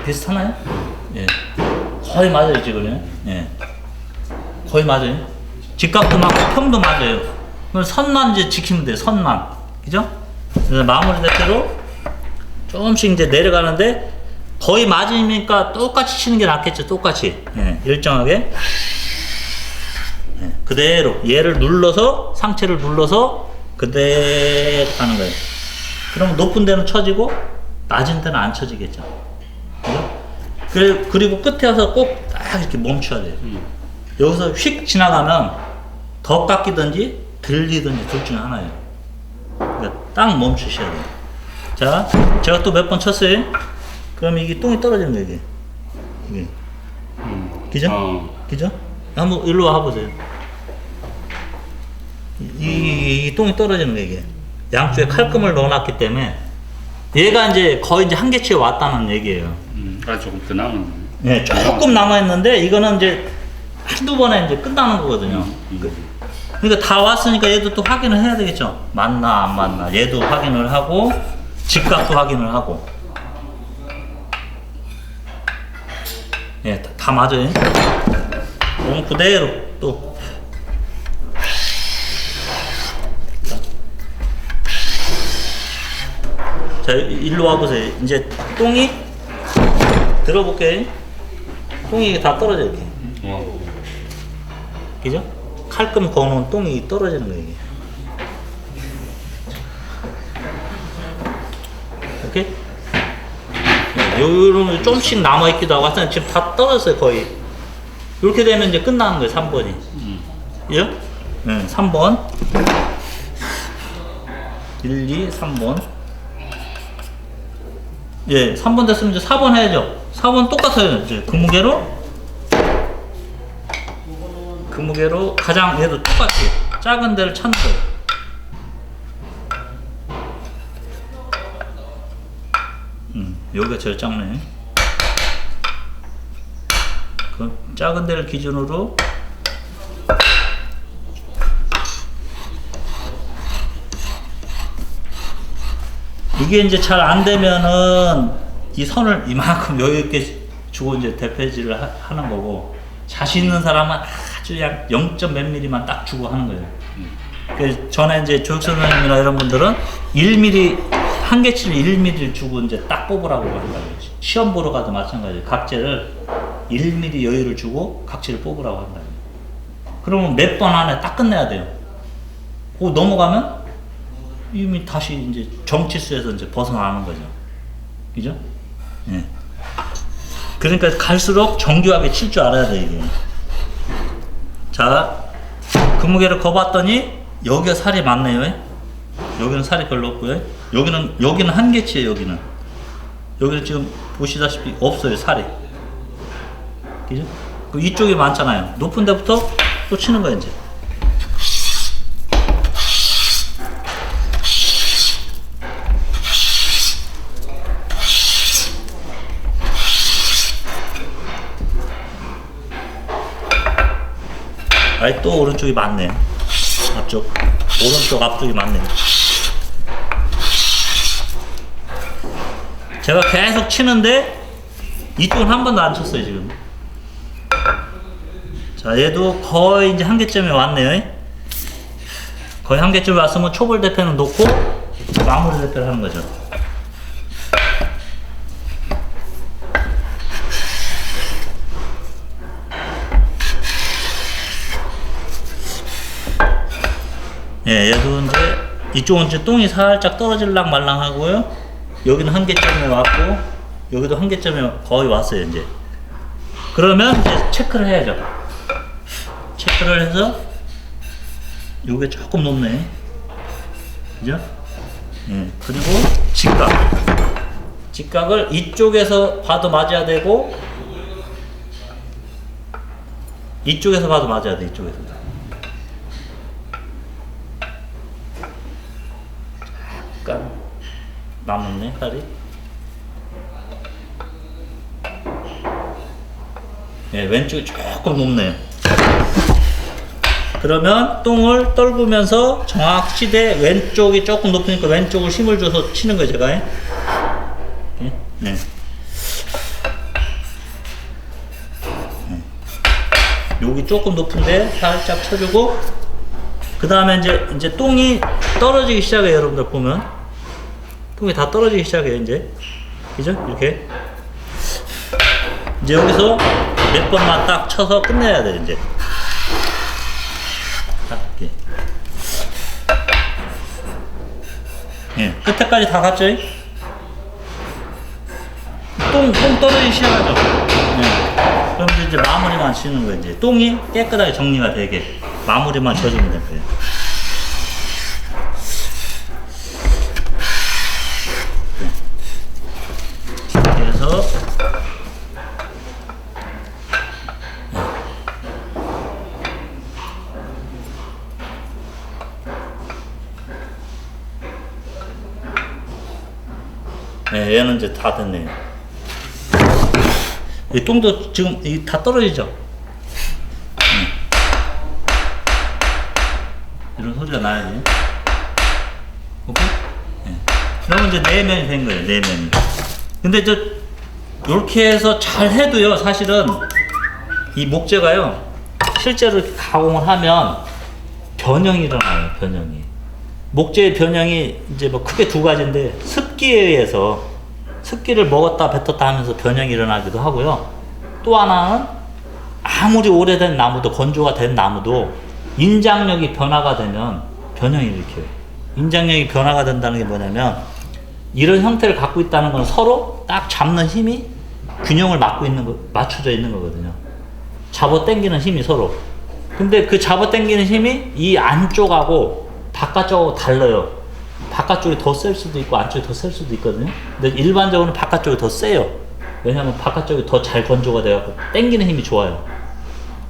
비슷하나요? 예. 거의 맞아요, 지금. 예. 거의 맞아요. 직각도 맞고 평도 맞아요. 그럼 선만 이제 지키면 돼요, 선만. 그죠? 그래서 마무리 대표로 조금씩 이제 내려가는데 거의 맞으니까 똑같이 치는 게 낫겠죠, 똑같이. 예. 일정하게. 예. 그대로 얘를 눌러서, 상체를 눌러서 그대로 가는 거예요. 그러면 높은 데는 쳐지고 낮은 데는 안 쳐지겠죠. 그죠? 그리고 끝에 와서 꼭 딱 이렇게 멈춰야 돼요. 여기서 휙 지나가면 더 깎이든지 들리든지 둘 중에 하나예요. 그러니까 딱 멈추셔야 돼요. 자, 제가 또 몇 번 쳤어요. 그럼 이게 똥이 떨어지는 거예요, 이게. 그죠? 그죠? 한번 일로 와보세요. 이 똥이 떨어지는 거예요, 이게. 양쪽에 칼금을 넣어놨기 때문에 얘가 이제 거의 이제 한계치에 왔다는 얘기예요. 조금 더 남은. 네, 조금 남아있는데 이거는 이제 한두 번에 이제 끝나는 거거든요. 그러니까 다 왔으니까 얘도 또 확인을 해야 되겠죠. 맞나 안 맞나 얘도 확인을 하고 직각도 확인을 하고. 예, 다 맞아요. 그럼 그대로 또 자, 일로 와보세요. 이제 똥이 들어볼게요. 똥이 다 떨어져 이렇게. 그죠? 칼금 거놓은 똥이 떨어지는 거예요, 이게. 이렇게? 요런 좀씩 남아있기도 하고 하여튼 지금 다 떨어졌어요, 거의. 이렇게 되면 이제 끝나는 거예요, 3번이. 그죠? 네, 3번. 1, 2, 3번. 예, 3번 됐으면 이제 4번 해야죠. 4번 똑같아요. 이제 그 무게로 가장 얘도 똑같이 작은 데를 찾는 거예요. 여기가 제일 작네. 그 작은 데를 기준으로 이게 이제 잘 안 되면은 이 선을 이만큼 여유 있게 주고 이제 대패질을 하는 거고, 자신 있는 사람은 아주 약 0. 몇 mm만 딱 주고 하는 거예요. 그 전에 이제 조육 선생님이나 이런 분들은 1mm 한계치를 1mm를 주고 이제 딱 뽑으라고 한다고. 시험 보러 가도 마찬가지예요. 각재를 1mm 여유를 주고 각재를 뽑으라고 한다고. 그러면 몇 번 안에 딱 끝내야 돼요. 그거 넘어가면 이미 다시 이제 정치수에서 이제 벗어나는 거죠. 그죠? 예. 그러니까 갈수록 정교하게 칠 줄 알아야 돼, 이게. 자, 그 무게를 거봤더니 여기가 살이 많네요. 여기는 살이 별로 없고요. 여기는 한계치예요, 여기는 지금 보시다시피 없어요, 살이. 그죠? 그 이쪽이 많잖아요. 높은 데부터 또 치는 거예요, 이제. 아이, 또 오른쪽이 많네. 오른쪽 앞쪽이 많네. 제가 계속 치는데 이쪽은 한 번도 안 쳤어요, 지금. 자, 얘도 거의 이제 한계점에 왔네요. 거의 한계점에 왔으면 초벌 대패는 놓고 마무리 대패를 하는 거죠. 예, 얘도 이제 이쪽은 이제 똥이 살짝 떨어질랑 말랑 하고요. 여기는 한계점에 왔고 여기도 한계점에 거의 왔어요, 이제. 그러면 이제 체크를 해야죠. 체크를 해서 요게 조금 높네. 그죠? 예, 그리고 직각을 이쪽에서 봐도 맞아야 되고 이쪽에서 봐도 맞아야 돼, 이쪽에서. 약간 남았네, 살이. 예, 왼쪽이 조금 높네요. 그러면 똥을 떨구면서 정확히 치되 왼쪽이 조금 높으니까 왼쪽을 힘을 줘서 치는 거예요, 제가. 예? 네. 조금 높은데 살짝 쳐주고, 그 다음에 이제 똥이 떨어지기 시작해요. 여러분들 보면 똥이 다 떨어지기 시작해요. 이제 그죠? 이렇게 이제 여기서 몇 번만 딱 쳐서 끝내야 돼. 이제 딱 이렇게. 예, 끝에까지 다 갔죠? 똥 떨어지기 시작하죠. 예. 그럼 이제 마무리만 치는 거예요. 이제 똥이 깨끗하게 정리가 되게 마무리만 쳐주면 될 거예요. 그래서 네, 얘는 이제 다 됐네요. 이 똥도 지금 다 떨어지죠? 이런 소리가 나야지. 오케이? 네. 그러면 이제 내면이 된 거예요, 내면이. 근데 요렇게 해서 잘 해도요, 사실은 이 목재가요, 실제로 이렇게 가공을 하면 변형이 일어나요, 변형이. 목재의 변형이 이제 뭐 크게 두 가지인데, 습기에 의해서 습기를 먹었다 뱉었다 하면서 변형이 일어나기도 하고요. 또 하나는 아무리 오래된 나무도, 건조가 된 나무도 인장력이 변화가 되면 변형이 일으켜요. 인장력이 변화가 된다는 게 뭐냐면, 이런 형태를 갖고 있다는 건 서로 딱 잡는 힘이 균형을 맞춰져 있는 거거든요. 잡아 당기는 힘이 서로. 근데 그 잡아 당기는 힘이 이 안쪽하고 바깥쪽하고 달라요. 바깥쪽이 더 셀 수도 있고 안쪽이 더 셀 수도 있거든요. 근데 일반적으로는 바깥쪽이 더 세요. 왜냐하면 바깥쪽이 더 잘 건조가 돼갖고 당기는 힘이 좋아요.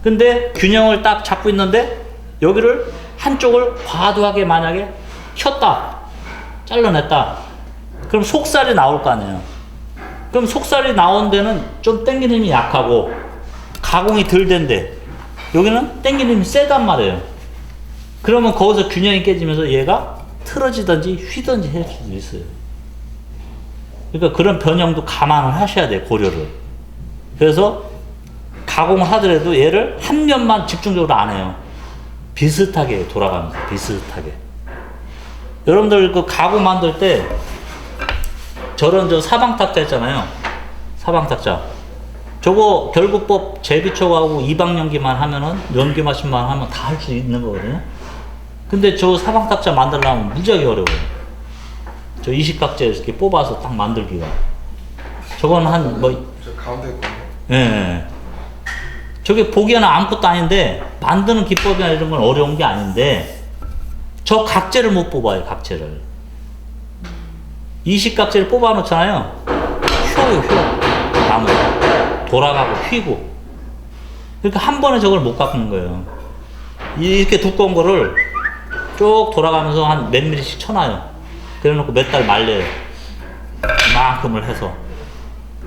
근데 균형을 딱 잡고 있는데 여기를 한쪽을 과도하게 만약에 켰다, 잘라냈다, 그럼 속살이 나올 거 아니에요. 그럼 속살이 나온 데는 좀 당기는 힘이 약하고 가공이 덜 된데 여기는 당기는 힘이 세단 말이에요. 그러면 거기서 균형이 깨지면서 얘가 틀어지든지 휘든지 할 수도 있어요. 그러니까 그런 변형도 감안을 하셔야 돼요, 고려를. 그래서 가공을 하더라도 얘를 한 면만 집중적으로 안 해요. 비슷하게 돌아가면서, 비슷하게. 여러분들 그 가구 만들 때 저런 사방탁자 있잖아요. 사방탁자. 저거 결구법 제비촉하고 이방연기만 하면은, 연기 마신만 하면 다 할 수 있는 거거든요. 근데 저 사방탁자 만들려면 무지하게 어려워요. 저 이식각재 이렇게 뽑아서 딱 만들기가. 저건 저 가운데 거. 예. 저게 보기에는 아무것도 아닌데, 만드는 기법이나 이런 건 어려운 게 아닌데, 저 각재를 못 뽑아요, 각재를. 이식각재를 뽑아 놓잖아요. 휘어요. 나무. 돌아가고 휘고. 그러니까 한 번에 저걸 못 깎는 거예요. 이렇게 두꺼운 거를 쭉 돌아가면서 한 몇 미리씩 쳐놔요. 그래 놓고 몇 달 말려요. 이만큼을 해서.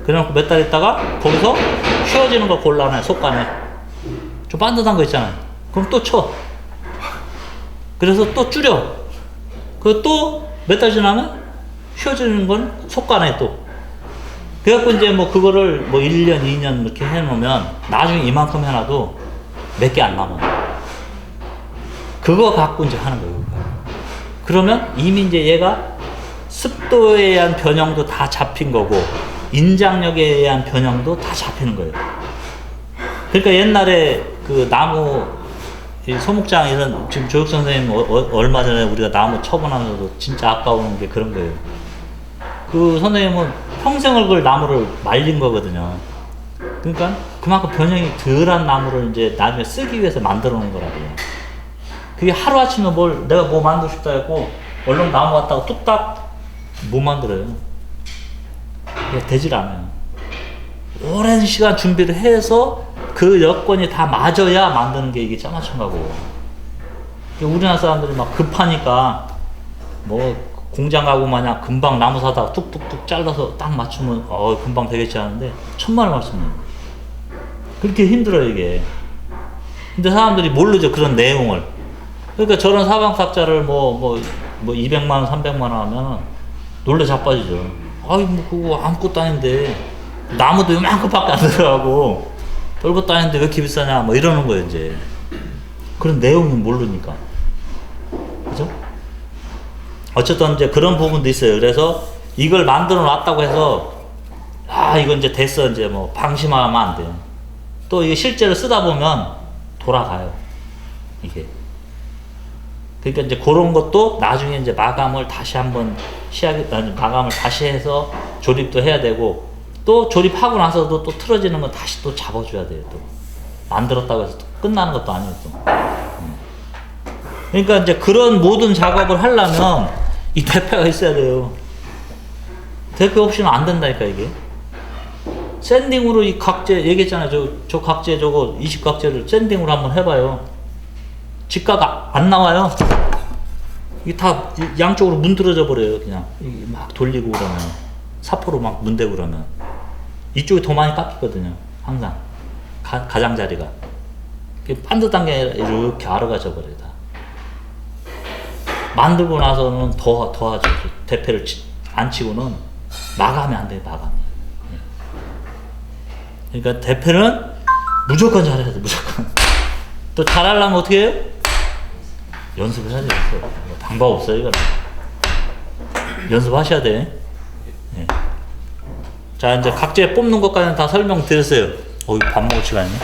그래 놓고 몇 달 있다가 거기서 휘어지는 거 골라놔요, 속간에. 좀 반듯한 거 있잖아요. 그럼 또 쳐. 그래서 또 줄여. 그 또 몇 달 지나면 휘어지는 건 속간에 또. 그래갖고 이제 뭐 그거를 뭐 1년, 2년 이렇게 해놓으면 나중에 이만큼 해놔도 몇 개 안 남아요. 그거 갖고 이제 하는 거예요. 그러면 이미 이제 얘가 습도에 의한 변형도 다 잡힌 거고, 인장력에 의한 변형도 다 잡히는 거예요. 그러니까 옛날에 그 나무, 소목장 이런, 지금 조육 선생님 얼마 전에 우리가 나무 처분하면서도 진짜 아까운 게 그런 거예요. 그 선생님은 평생을 그 나무를 말린 거거든요. 그러니까 그만큼 변형이 덜한 나무를 이제 나중에 쓰기 위해서 만들어 놓은 거라고요. 그게 하루아침에 내가 뭐 만들고 싶다 했고, 얼른 나무 갖다가 뚝딱 못 만들어요. 그게 되질 않아요. 오랜 시간 준비를 해서 그 여건이 다 맞아야 만드는 게 이게 짜맞춘 거고. 우리나라 사람들이 막 급하니까 뭐 공장 가고 마냥 금방 나무 사다가 뚝뚝뚝 잘라서 딱 맞추면 금방 되겠지 하는데 천만의 말씀이에요. 그렇게 힘들어요, 이게. 근데 사람들이 모르죠, 그런 내용을. 그러니까 저런 사방탁자를 뭐 200만원, 300만원 하면 놀래 자빠지죠. 아이, 뭐 그거 아무것도 아닌데, 나무도 이만큼밖에 안 들어가고, 별것도 아닌데 왜 이렇게 비싸냐 뭐 이러는 거예요 이제. 그런 내용은 모르니까. 그죠? 어쨌든 이제 그런 부분도 있어요. 그래서 이걸 만들어 놨다고 해서 아 이건 이제 됐어 이제 뭐 방심하면 안 돼요. 또 이게 실제로 쓰다 보면 돌아가요 이게. 그러니까 이제 그런 것도 나중에 이제 마감을 다시 한번 마감을 다시 해서 조립도 해야 되고, 또 조립하고 나서도 또 틀어지는 건 다시 또 잡아줘야 돼요. 또 만들었다고 해서 또 끝나는 것도 아니고 또. 그러니까 이제 그런 모든 작업을 하려면 이 대패가 있어야 돼요. 대패 없이는 안 된다니까 이게. 샌딩으로 이 각재 얘기했잖아요. 저 각재 저거 20각재를 샌딩으로 한번 해봐요. 직각 안 나와요. 이게 다 양쪽으로 문드러져 버려요. 그냥 막 돌리고 그러면, 사포로 막 문대고 그러면 이쪽이 더 많이 깎이거든요. 항상 가장자리가 반듯한 게 아니라 이렇게 알아가져 버려요. 다 만들고 나서는 더 하죠. 대패를 안 치고는 마감이 안 돼요. 마감이. 그러니까 대패는 무조건 잘해야 돼. 무조건. 또 잘하려면 어떻게 해요? 연습을 해야 돼요. 방법 없어요. 이거는 연습하셔야 돼. 네. 자 이제 각재 뽑는 것까지는 다 설명드렸어요. 밥 먹을 시간이네.